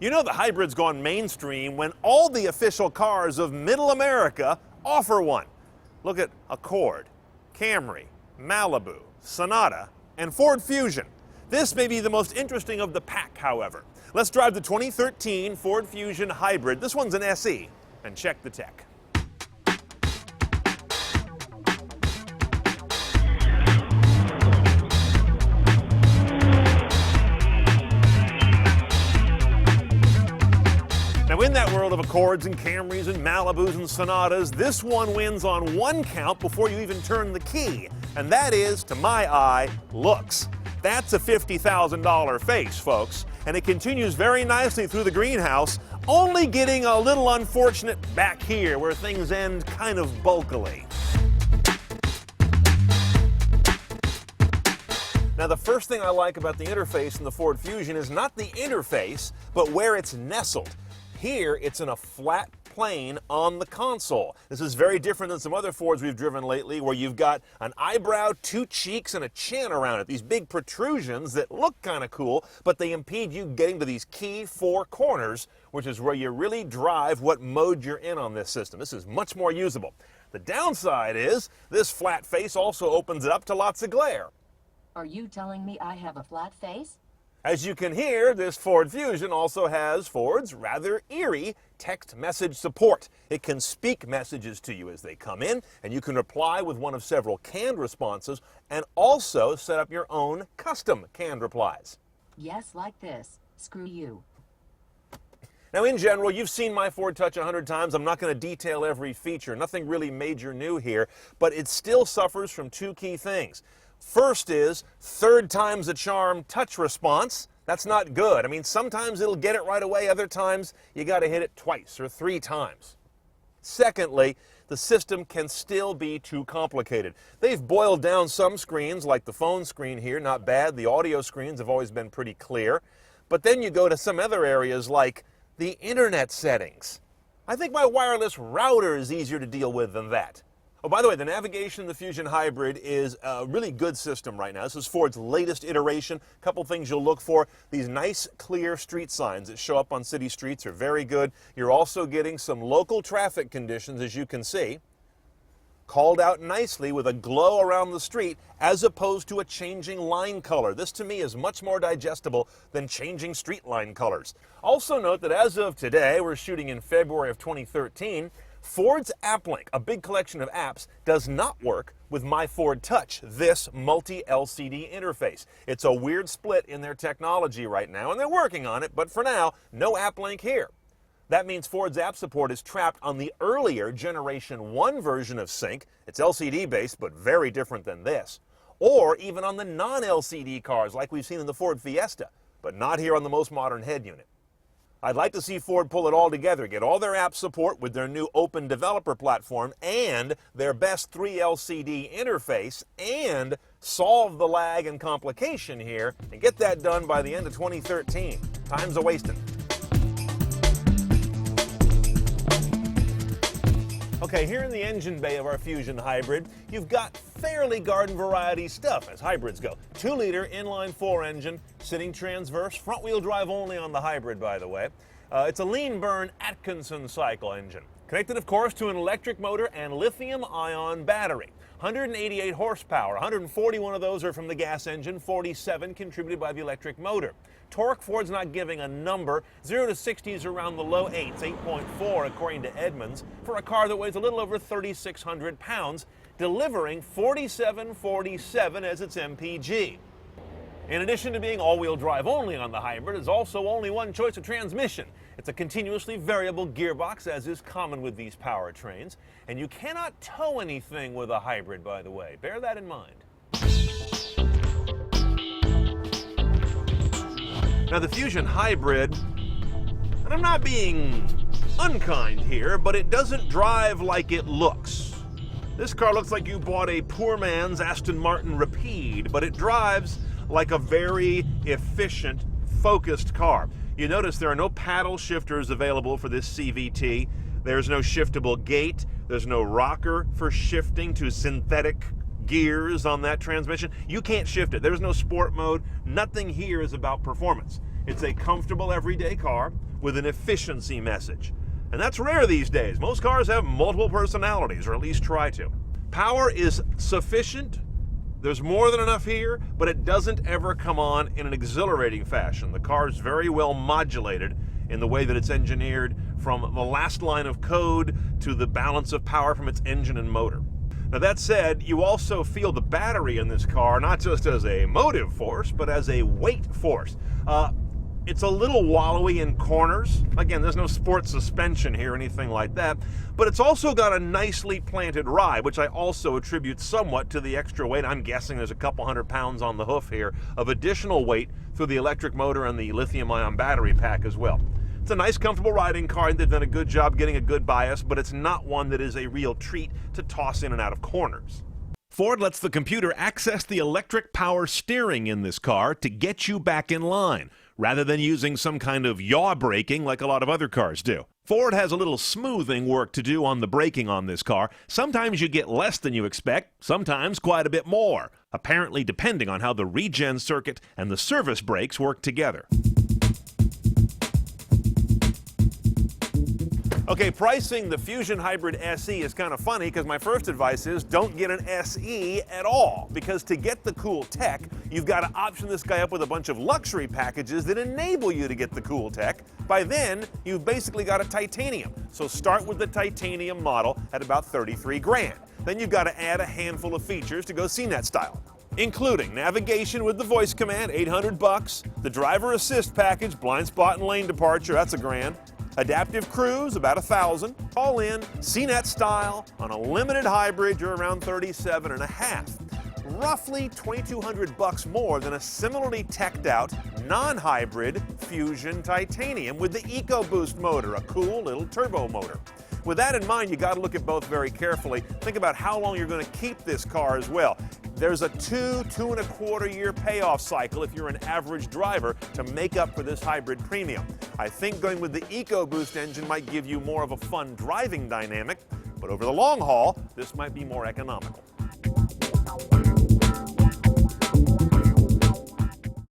You know the hybrid's gone mainstream when all the official cars of Middle America offer one. Look at Accord, Camry, Malibu, Sonata, and Ford Fusion. This may be the most interesting of the pack, however. Let's drive the 2013 Ford Fusion Hybrid. This one's an SE, and check the tech. Now, in that world of Accords and Camrys and Malibus and Sonatas, this one wins on one count before you even turn the key, and that is, to my eye, looks. That's a $50,000 face, folks, and it continues very nicely through the greenhouse, only getting a little unfortunate back here where things end kind of bulkily. Now, the first thing I like about the interface in the Ford Fusion is not the interface, but where it's nestled. Here, it's in a flat plane on the console. This is very different than some other Fords we've driven lately, where you've got an eyebrow, two cheeks, and a chin around it. These big protrusions that look kind of cool, but they impede you getting to these key four corners, which is where you really drive what mode you're in on this system. This is much more usable. The downside is this flat face also opens it up to lots of glare. Are you telling me I have a flat face? As you can hear, this Ford Fusion also has Ford's rather eerie text message support. It can speak messages to you as they come in, and you can reply with one of several canned responses and also set up your own custom canned replies. Yes, like this. Screw you. Now, in general, you've seen my Ford Touch 100 times. I'm not going to detail every feature. Nothing really major new here, but it still suffers from two key things. First is third time's the charm touch response. That's not good. I mean, sometimes it'll get it right away. Other times you got to hit it twice or three times. Secondly, the system can still be too complicated. They've boiled down some screens, like the phone screen here, not bad. The audio screens have always been pretty clear. But then you go to some other areas like the internet settings. I think my wireless router is easier to deal with than that. Oh, by the way, the navigation in the Fusion Hybrid is a really good system right now. This is Ford's latest iteration. A couple things you'll look for. These nice, clear street signs that show up on city streets are very good. You're also getting some local traffic conditions, as you can see, called out nicely with a glow around the street as opposed to a changing line color. This, to me, is much more digestible than changing street line colors. Also note that as of today, we're shooting in February of 2013, Ford's AppLink, a big collection of apps, does not work with my Ford Touch, this multi-LCD interface. It's a weird split in their technology right now, and they're working on it, but for now, no AppLink here. That means Ford's app support is trapped on the earlier Generation 1 version of Sync. It's LCD-based, but very different than this. Or even on the non-LCD cars like we've seen in the Ford Fiesta, but not here on the most modern head unit. I'd like to see Ford pull it all together, get all their app support with their new open developer platform and their best 3LCD interface, and solve the lag and complication here, and get that done by the end of 2013. Time's a-wasting. Okay, here in the engine bay of our Fusion Hybrid, you've got fairly garden variety stuff as hybrids go. 2-liter inline-4 engine, sitting transverse, front-wheel drive only on the hybrid, by the way. It's a lean-burn Atkinson cycle engine. Connected, of course, to an electric motor and lithium-ion battery. 188 horsepower, 141 of those are from the gas engine, 47 contributed by the electric motor. Torque, Ford's not giving a number. 0 to 60 is around the low 8s, 8.4 according to Edmunds, for a car that weighs a little over 3,600 pounds, delivering 4747 as its MPG. In addition to being all-wheel drive only on the hybrid, there's also only one choice of transmission. It's a continuously variable gearbox, as is common with these powertrains, and you cannot tow anything with a hybrid, by the way. Bear that in mind. Now, the Fusion Hybrid, and I'm not being unkind here, but it doesn't drive like it looks. This car looks like you bought a poor man's Aston Martin Rapide, but it drives like a very efficient, focused car. You notice there are no paddle shifters available for this CVT. There's no shiftable gate. There's no rocker for shifting to synthetic gears on that transmission. You can't shift it. There's no sport mode. Nothing here is about performance. It's a comfortable everyday car with an efficiency message. And that's rare these days. Most cars have multiple personalities, or at least try to. Power is sufficient. There's more than enough here, but it doesn't ever come on in an exhilarating fashion. The car is very well modulated in the way that it's engineered, from the last line of code to the balance of power from its engine and motor. Now that said, you also feel the battery in this car not just as a motive force, but as a weight force. It's a little wallowy in corners. Again, there's no sports suspension here or anything like that, but it's also got a nicely planted ride, which I also attribute somewhat to the extra weight. I'm guessing there's a couple 100 pounds on the hoof here of additional weight through the electric motor and the lithium-ion battery pack as well. It's a nice, comfortable riding car, and they've done a good job getting a good bias, but it's not one that is a real treat to toss in and out of corners. Ford lets the computer access the electric power steering in this car to get you back in line, rather than using some kind of yaw braking like a lot of other cars do. Ford has a little smoothing work to do on the braking on this car. Sometimes you get less than you expect, sometimes quite a bit more, apparently depending on how the regen circuit and the service brakes work together. Okay, pricing the Fusion Hybrid SE is kind of funny because my first advice is don't get an SE at all, because to get the cool tech, you've got to option this guy up with a bunch of luxury packages that enable you to get the cool tech. By then, you've basically got a titanium. So start with the titanium model at about 33 grand. Then you've got to add a handful of features to go CNET style, including navigation with the voice command, $800, the driver assist package, blind spot and lane departure, that's $1,000. Adaptive cruise, about $1,000. All in, CNET style, on a limited hybrid, you're around $37.5. Roughly $2,200 more than a similarly teched out, non-hybrid Fusion Titanium with the EcoBoost motor, a cool little turbo motor. With that in mind, you got to look at both very carefully. Think about how long you're going to keep this car as well. There's a 2.25 year payoff cycle if you're an average driver to make up for this hybrid premium. I think going with the EcoBoost engine might give you more of a fun driving dynamic, but over the long haul, this might be more economical.